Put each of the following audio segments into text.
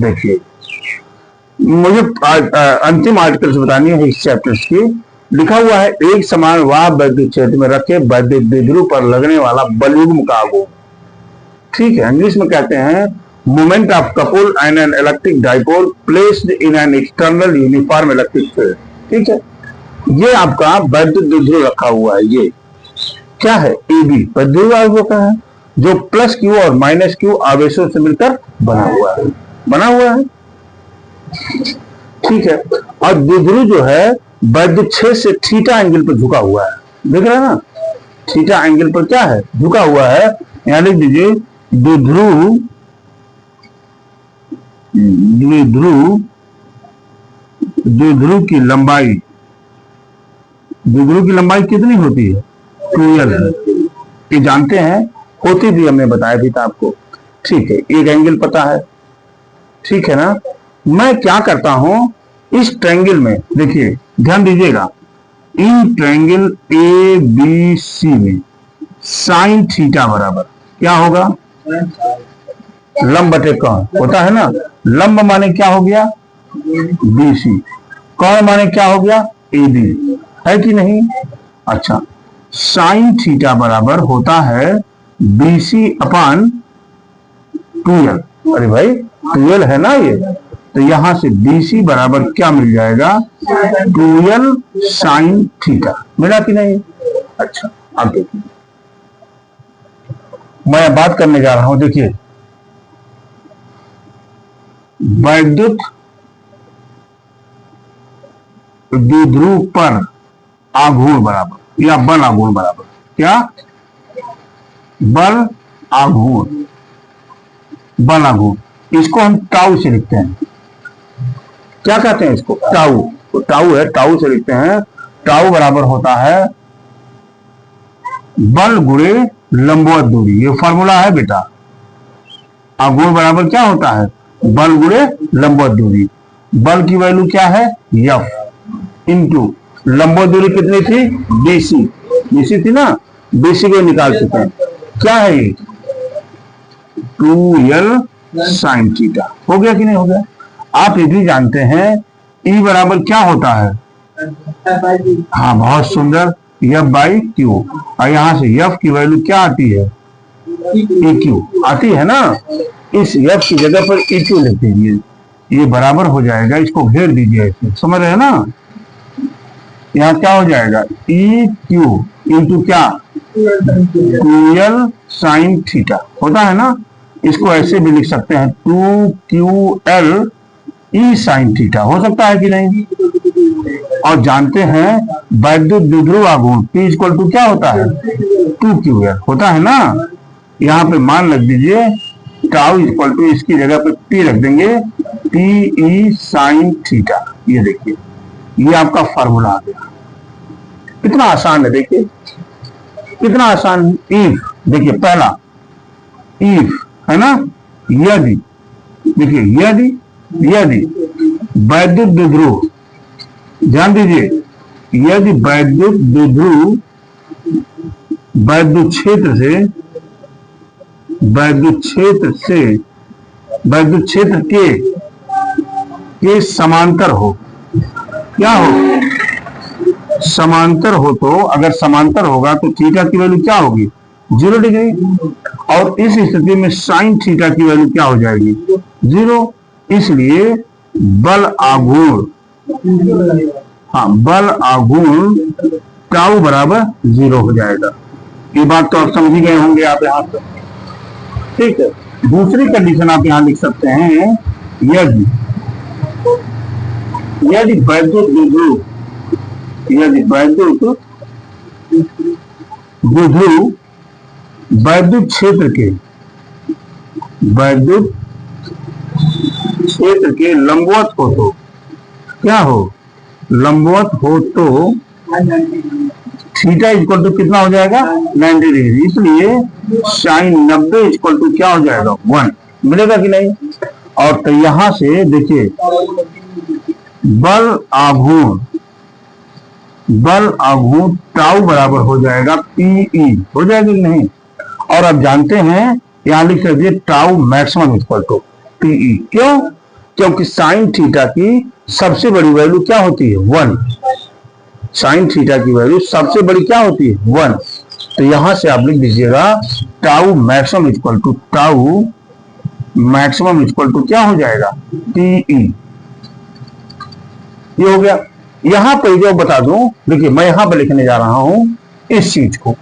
देखिए, मुझे अंतिम आर्टिकल्स बतानी है इस चैप्टर्स की। लिखा हुआ है एक समान वाह वैद्युत क्षेत्र में रखे वैद्युत द्विध्रुव पर लगने वाला बलयुग्म का आघूर्ण। ठीक है, इंग्लिश में कहते हैं moment of couple and an electric dipole placed in an external uniform electric field. ठीक है, ये आपका वैद्युत द्विध्रुव रखा हुआ है। ये क्या है? AB वैद्युत आवेशों का है, जो प्लस क्यू और माइनस क्यू आवेशों से मिलकर बना हुआ है। ठीक है, और द्विध्रुव जो है वैद्युत क्षेत्र से थीटा एंगल पर झुका हुआ है। देख रहे हैं ना, थीटा एंगल पर क्या है? झुका हुआ है। यहां लिख दीजिए द्विध्रुव की लंबाई कितनी होती है? 2L है। ये जानते हैं, होती भी हमने बताया भी था आपको। ठीक है, एक एंगल पता है। ठीक है ना, मैं क्या करता हूं इस ट्रायंगल में, देखिए ध्यान दीजिएगा, इन ट्रायंगल ABC में साइन थीटा बराबर क्या होगा? लंब बटे कौण होता है ना। लंब माने क्या हो गया? BC, कौण माने क्या हो गया? AB, है कि नहीं? अच्छा, साइन थीटा बराबर होता है BC अपान 2L। अरे भाई 2L है ना ये, तो यहां से BC बराबर क्या मिल जाएगा? 2L sine theta. मिला कि नहीं? अच्छा, अब देखिए मैं बात करने जा रहा हूं। देखिए, वैद्युत द्विध्रुव पर आघूर्ण बराबर या बल आघूर्ण बराबर क्या? बल आघूर्ण। इसको हम टाउ से लिखते हैं। क्या कहते हैं इसको? टाउ। तो टाउ है, टाउ से लिखते हैं। टाउ बराबर होता है बल गुणे लंबवत दूरी। ये फॉर्मूला है बेटा। आघूर्ण बराबर क्या होता है? बल गुणे लंबवत दूरी। बल की वैल्यू क्या है? F इंटू लंबवत दूरी कितनी थी? BC थी ना, BC को निकाल चुके हैं। क्या है ये? 2L sine theta. हो गया कि नहीं हो गया? आप ये भी जानते हैं E बराबर क्या होता है? हाँ, बहुत सुंदर, F/Q। और यहां से F की वैल्यू क्या आती है? EQ आती है ना। इस F की जगह पर EQ लिख दीजिए, ये बराबर हो जाएगा। इसको घेर दीजिए ऐसे, समझ रहे हैं ना। यहाँ क्या हो जाएगा? EQ इंटू क्या? 2L साइन थीटा होता है ना। इसको ऐसे भी लिख सकते हैं 2QL E साइन थीटा। हो सकता है कि नहीं? और जानते हैं वैद्युत द्विध्रुव आघूर्ण P इक्वल टू क्या होता है? 2QL होता है ना। यहाँ पे मान रख दीजिए टाउ इक्वल टू, इसकी जगह पे P रख देंगे, PE साइन थीटा। ये देखिए, ये आपका फॉर्मूला आ गया। कितना आसान है, देखिए कितना आसान। इफ, देखिए पहला इफ है ना, यदि, देखिए यदि वैद्युत द्विध्रुव, ध्यान दीजिए, यदि वैद्युत द्विध्रुव वैद्युत क्षेत्र के समांतर हो। क्या हो? समांतर हो। तो अगर समांतर होगा तो थीटा की वैल्यू क्या होगी? 0 डिग्री। और इस स्थिति में साइन थीटा की वैल्यू क्या हो जाएगी? 0। इसलिए बल आघूर्ण, बल आघूर्ण टाउ बराबर 0 हो जाएगा। ये बात तो आप समझ ही गए होंगे आप यहाँ से। ठीक है, दूसरी कंडीशन आप यहाँ लिख सकते हैं, यदि वैद्युत द्विध्रुव वैद्युत क्षेत्र के लंबवत हो तो क्या हो? लंबवत हो तो थीटा इक्वल टू कितना हो जाएगा? 90 डिग्री। इसलिए साइन 90 इक्वल टू क्या हो जाएगा? 1। मिलेगा कि नहीं? और तो यहां से देखिए बल आघूर्ण टाउ बराबर हो जाएगा PE। हो जाएगा कि नहीं? और अब जानते हैं, यहां लिख दीजिए tau maximum equal to PE। क्यों? क्योंकि साइन थीटा की सबसे बड़ी वैल्यू क्या होती है 1। साइन थीटा की वैल्यू सबसे बड़ी क्या होती है 1। तो यहां से आप लिख दीजिएगा टाउ मैक्सिमम इक्वल टू क्या हो जाएगा टीई। ये हो गया। यहां पर जो बता दूं, देखिए मैं यहां पर लिखने जा रहा हूं इस चीज को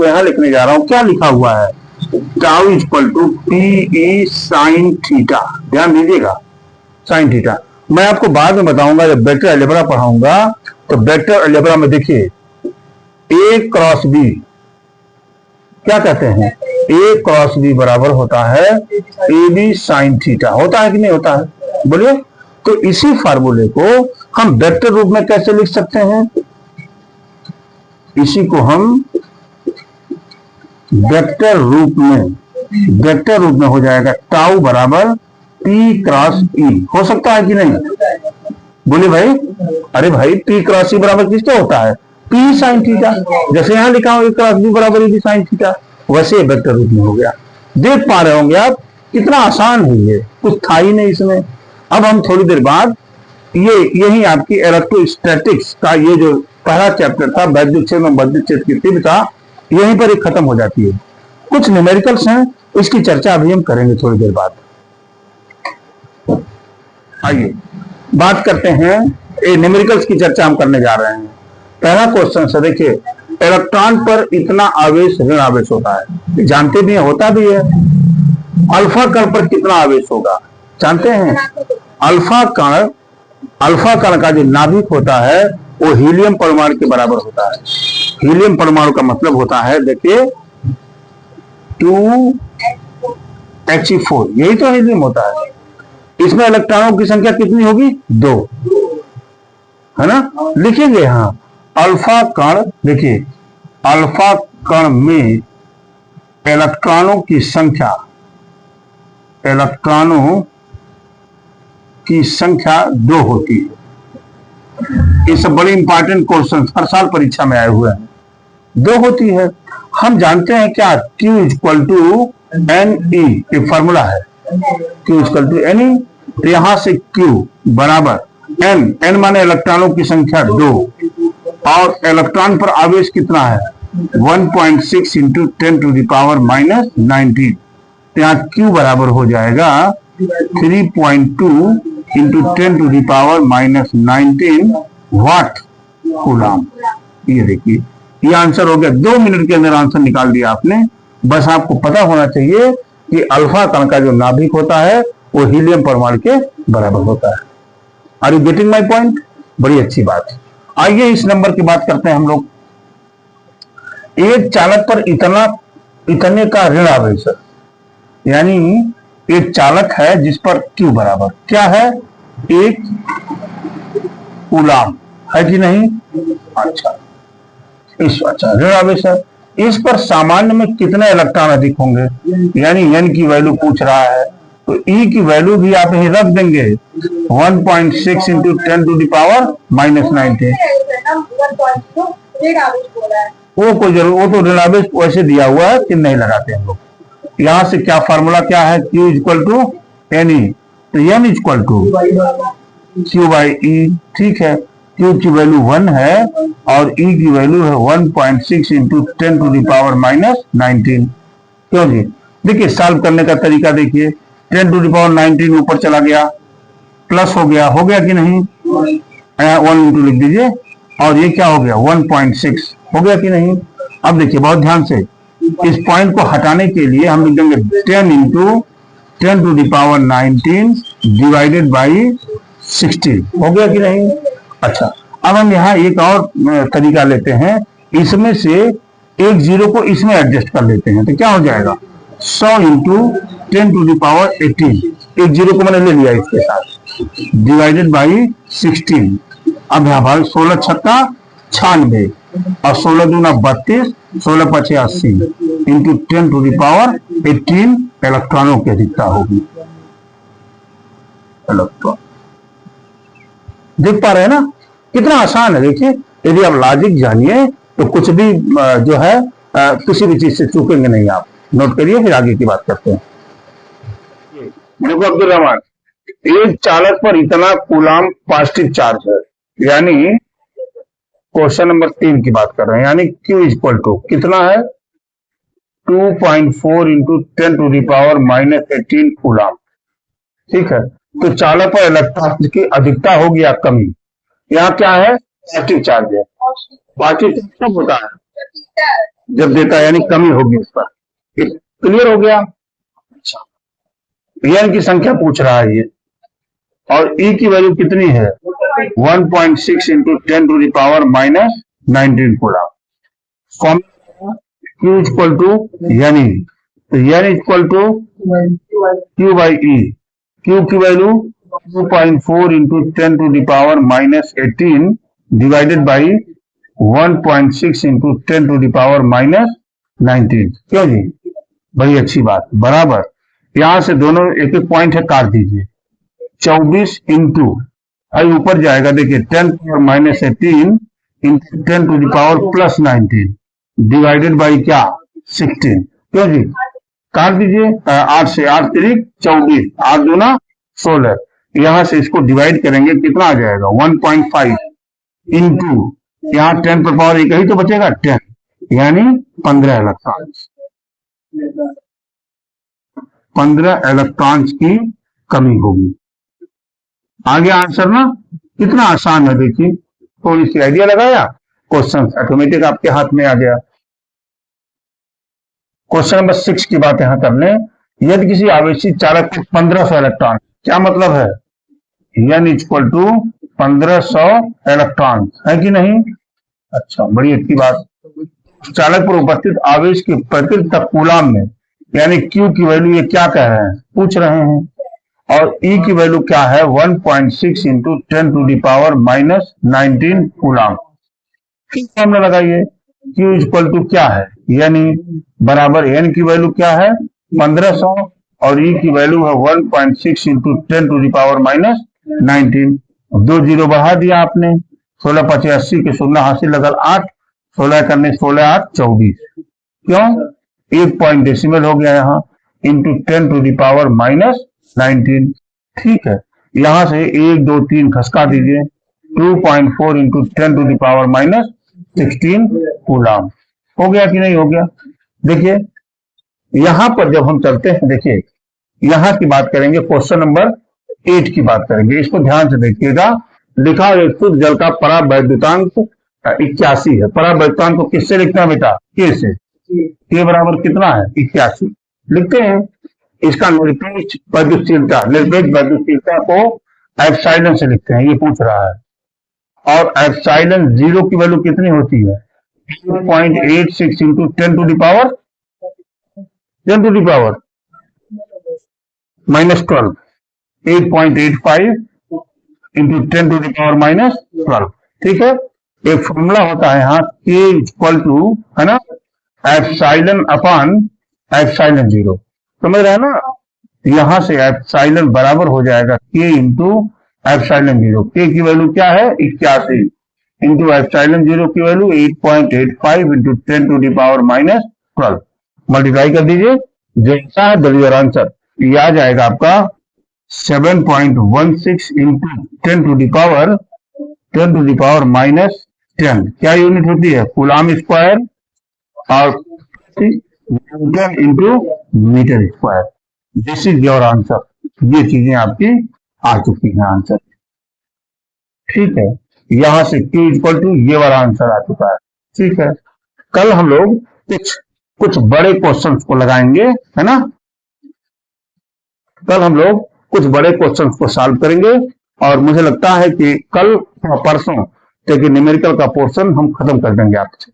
यहां लिखने जा रहा हूं। क्या लिखा हुआ है tau equal to TE sine theta. ध्यान दीजिएगा साइन थीटा। मैं आपको बाद में बताऊंगा जब वेक्टर अलजेब्रा पढ़ाऊंगा। तो वेक्टर अलजेब्रा में देखिए ए क्रॉस बी क्या कहते हैं, ए क्रॉस बी बराबर होता है ए बी साइन थीटा। होता है कि नहीं होता है, बोलिए। तो इसी फार्मूले को हम वेक्टर रूप में कैसे लिख सकते हैं, इसी को हम वेक्टर रूप में हो जाएगा टाउ बराबर पी क्रॉस ई। हो सकता है कि नहीं, बोलिए भाई। अरे भाई पी क्रॉस ई बराबर किसका होता है पी साइन थीटा। जैसे यहां लिखा हो ए क्रॉस बी बराबर ए बी साइन थीटा, वैसे वेक्टर रूप में हो गया। देख पा रहे होंगे आप कितना आसान है, ये कुछ था ही नहीं इसमें। अब हम थोड़ी देर बाद यही आपकी इलेक्ट्रोस्टैटिक्स का ये जो पहला चैप्टर था वैद्युत क्षेत्र में विद्युत क्षेत्र की तीव्रता, यहीं पर एक खत्म हो जाती है। कुछ न्यूमेरिकल्स हैं, इसकी चर्चा अभी हम करेंगे थोड़ी देर बाद। आइए बात करते हैं, न्यूमेरिकल्स की चर्चा हम करने जा रहे हैं। पहला क्वेश्चन से देखिए, इलेक्ट्रॉन पर इतना आवेश ऋण आवेश होता है, जानते भी हैं, होता भी है। अल्फा कण पर कितना आवेश होगा जानते हैं। अल्फा कण का जो नाभिक होता है वो हीलियम परमाणु के बराबर होता है। हीलियम परमाणु का मतलब होता है देखिए 2He4, यही तो हीलियम होता है। इसमें इलेक्ट्रॉनों की संख्या कितनी होगी 2, है ना। लिखेंगे यहां अल्फा कण, देखिए अल्फा कण में इलेक्ट्रॉनों की संख्या 2 होती है। ये सब बड़े इंपॉर्टेंट क्वेश्चन हर साल परीक्षा में आए हुए हैं। 2 होती है। हम जानते हैं क्या Q इक्वल टू NE, ये फॉर्मूला है Q इक्वल टू NE। तो यहां से Q बराबर N माने इलेक्ट्रॉनों की संख्या 2 और इलेक्ट्रॉन पर आवेश कितना है 1.6 into 10 to the power minus 19। तो यहाँ Q बराबर हो जाएगा 3.2 into 10 to the power minus 19 watt coulomb. ये देखिए ये आंसर हो गया। 2 मिनट के अंदर आंसर निकाल दिया आपने। बस आपको पता होना चाहिए कि अल्फा कण का जो नाभिक होता है वो हीलियम परमाणु के बराबर होता है। Are you getting my point, बड़ी अच्छी बात है। आइए इस नंबर की बात करते हैं हम लोग। एक चालक पर इतने का ऋण आवेश है, यानी एक चालक है जिस पर Q बराबर क्या है 1 कूलम, है कि नहीं। अच्छा ऋण आवेश है। इस पर सामान्य में कितने इलेक्ट्रॉन अधिक होंगे, यानी N की वैल्यू पूछ रहा है। तो E की वैल्यू भी आप यही रख देंगे 1.6 into 10 to the power minus 19। वो कोई जरूर, वो तो ऋण आवेश वैसे दिया हुआ है कि नहीं लगाते हम लोग। यहां से क्या फार्मूला क्या है Q इक्वल टू NE। तो N equal to Q by E, ठीक है। Q की वैल्यू 1 है और E की वैल्यू है 1.6 into 10 to the power minus 19। क्यों जी, देखिए सॉल्व करने का तरीका देखिए। 10 टू द पावर 19 ऊपर चला गया, प्लस हो गया कि नहीं, 1 इंटू लिख दीजिए और ये क्या हो गया 1.6 हो गया कि नहीं। अब देखिए बहुत ध्यान से, इस पॉइंट को हटाने के लिए हम लिख देंगे 10 into 10 to the power 19 divided by 60, हो गया कि नहीं। अच्छा, अब हम यहाँ एक और तरीका लेते हैं, इसमें से एक जीरो को इसमें एडजस्ट कर लेते हैं। तो क्या हो जाएगा 100 इंटू 10 टू द पावर 18, एक जीरो को मैंने ले लिया इसके साथ, डिवाइडेड बाई 16। अब यहाँ भाग 16 छक्का 96 और 16 दूना 32, 16 पचे 80 इंटू 10 टू द पावर 18 इलेक्ट्रॉनों की अधिकता होगी। इलेक्ट्रॉन देख पा रहे हैं ना, कितना आसान है। देखिए यदि आप लॉजिक जानिए तो कुछ भी जो है किसी भी चीज से चूकेंगे नहीं आप। नोट करिए, फिर आगे की बात करते हैं। देखो अब्दुल रहमान, एक चालक पर इतना कूलाम पॉजिटिव चार्ज है, यानी क्वेश्चन नंबर 3 की बात कर रहे हैं, यानी Q इक्वल टू कितना है 2.4 into 10 to the power -18 coulomb. ठीक है, तो चालक पर इलेक्ट्रॉन की अधिकता होगी या कमी। यहाँ क्या है, पॉजिटिव चार्ज है। पॉजिटिव चार्ज कब होता है, जब देता है, यानी कमी होगी उस पर। क्लियर हो गया। अच्छा, n की संख्या पूछ रहा है ये, और E की वैल्यू कितनी है 1.6 into 10 to the power -19 coulomb. Q equal to यानी n equal to Q by E। Q की value 2.4 into 10 to the power -18 divided by 1.6 into 10 to the power -19। क्यों जी, बड़ी अच्छी बात, बराबर। यहां से दोनों एक एक पॉइंट है, काट दीजिए। 24 इंटू आई ऊपर जाएगा, देखिए 10 power -18 into 10 to the power +19 divided by क्या 16। क्यों जी, काट दीजिए। 8 से 8 तिरिक 24, 8 दूना 16। यहां से इसको डिवाइड करेंगे, कितना आ जाएगा 1.5 इंटू यहाँ 10 पर पावर एक ही तो बचेगा 10, यानी 15 इलेक्ट्रॉन्स। 15 इलेक्ट्रॉन्स की कमी होगी। आगे आंसर ना कितना आसान है, देखिए थोड़ी सी आइडिया लगाया, क्वेश्चन ऑटोमेटिक आपके हाथ में आ गया। क्वेश्चन नंबर 6 की बात यहां कर लें। यदि किसी आवेशित चालक को 1500 इलेक्ट्रॉन, क्या मतलब है, n इक्वल टू 1500 इलेक्ट्रॉन है कि नहीं। अच्छा, बड़ी अच्छी बात। चालक पर उपस्थित आवेश के प्रतिशत कूलाम में, यानी Q की वैल्यू ये क्या कह रहे हैं, पूछ रहे हैं, और E की वैल्यू क्या है 1.6 into 10 to the power -19 coulomb. Formula लगाइए, Q इक्वल टू क्या है, यानी बराबर n की वैल्यू क्या है 1500 और E की वैल्यू है 1.6 into 10 to the power -19। 2 zero बढ़ा दिया आपने, 16 5 80 के 0 हासिल लगल 8, 16 करने 16 8 24। क्यों, एक पॉइंट डेसिमल हो गया यहाँ, इंटू 10 टू द पावर -19। ठीक है, यहां से 1 2 3 खसका दीजिए, 2.4 into 10 to the power -16 coulomb. हो गया कि नहीं हो गया। देखिए यहां पर जब हम चलते हैं, देखिए यहां की बात करेंगे, क्वेश्चन नंबर 8 की बात करेंगे, इसको ध्यान से देखिएगा। लिखा है शुद्ध जल का परावैद्युतांक 81 है। परावैद्युतांक को किससे लिखते हैं बेटा, K से। K बराबर कितना है 81 लिखते हैं। इसका निरपेक्ष वैद्युतशीलता, निरपेक्ष वैद्युतशीलता को एप्सिलॉन से लिखते हैं, ये पूछ रहा है। और एप्सिलॉन 0 की वैल्यू कितनी होती है 0.86 into 10 to the power -12, 8.85 into 10 to the power -12। ठीक है, एक फॉर्मूला होता है यहाँ K इक्वल टू, है ना, एप्सिलॉन अपॉन एप्सिलॉन 0, समझ रहे हैं ना। यहां से एप्सिलॉन बराबर हो जाएगा K इंटू एप्सिलॉन 0। K की वैल्यू क्या है 81 इंटू एप्सिलॉन 0 की value 8.85 into 10 to the power -12। Multiply कर दीजिए, जैसा है दैट इज योर आंसर। ये आ जाएगा आपका 7.16 इंटू 10 टू द पावर -10। क्या यूनिट होती है, कूलाम स्क्वायर, और newton into metre square. This is your answer. ये चीजें आपकी आ चुकी हैं आंसर। ठीक है, यहां से Q इक्वल टू ये वाला आंसर आ चुका है। ठीक है, कल हम लोग कुछ बड़े क्वेश्चंस को लगाएंगे, है ना। कल हम लोग कुछ बड़े क्वेश्चंस को सॉल्व करेंगे, और मुझे लगता है कि कल परसों तक न्यूमेरिकल का पोर्शन हम खत्म कर देंगे आपसे।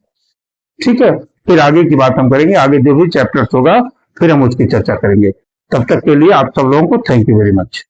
ठीक है, फिर आगे की बात हम करेंगे, आगे जो भी चैप्टर्स होगा फिर हम उसकी चर्चा करेंगे। तब तक के लिए आप सब लोगों को थैंक यू वेरी मच।